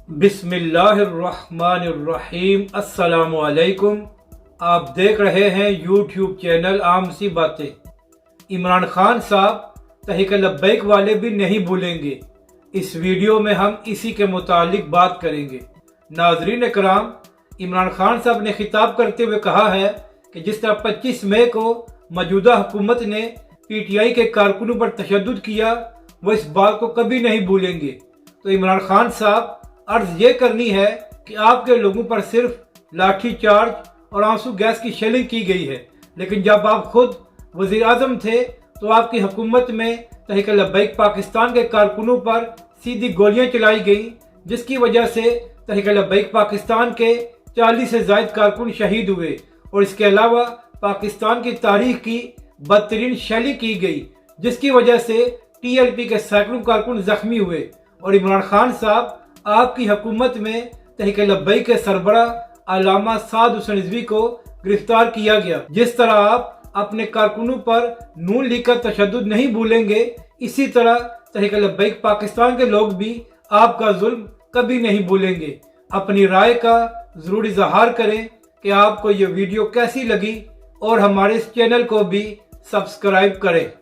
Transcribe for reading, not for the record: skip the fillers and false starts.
बिस्मिल्लाहिर्रहमानिर्रहीम। अस्सलामु अलैकुम। आप देख रहे हैं यूट्यूब चैनल आम सी बातें। इमरान खान साहब तहरीक लब्बैक वाले भी नहीं भूलेंगे। इस वीडियो में हम इसी के मुतालिक बात करेंगे। नाजरीन इकराम, इमरान खान साहब ने खिताब करते हुए कहा है कि जिस तरह 25 मई को मौजूदा हुकूमत ने PTI के कारकुनों पर तशद्दुद किया, वो इस बात को कभी नहीं भूलेंगे। तो इमरान खान साहब, अर्ज ये करनी है कि आपके लोगों पर सिर्फ लाठी चार्ज और आंसू गैस की शेलिंग की गई है, लेकिन जब आप खुद वजीर आजम थे तो आपकी हुकूमत में तहरीक लब्बैक पाकिस्तान के कारकुनों पर सीधी गोलियां चलाई गई, जिसकी वजह से तहरीक लब्बैक पाकिस्तान के 40 से ज्यादा कारकुन शहीद हुए और इसके अलावा पाकिस्तान की तारीख की बदतरीन शैली की गई, जिसकी वजह से TLP के सैकड़ों कारकुन जख्मी हुए। और इमरान खान साहब, आपकी हुकूमत में तहरीक लब्बैक के सरबरा अल्लामा साद हुसैन रिजवी को गिरफ्तार किया गया। जिस तरह आप अपने कारकुनों पर नून लीग का तशद्दुद नहीं भूलेंगे, इसी तरह तहरीक लब्बैक पाकिस्तान के लोग भी आपका जुल्म कभी नहीं भूलेंगे। अपनी राय का जरूर इजहार करें कि आपको ये वीडियो कैसी लगी और हमारे इस चैनल को भी सब्सक्राइब करें।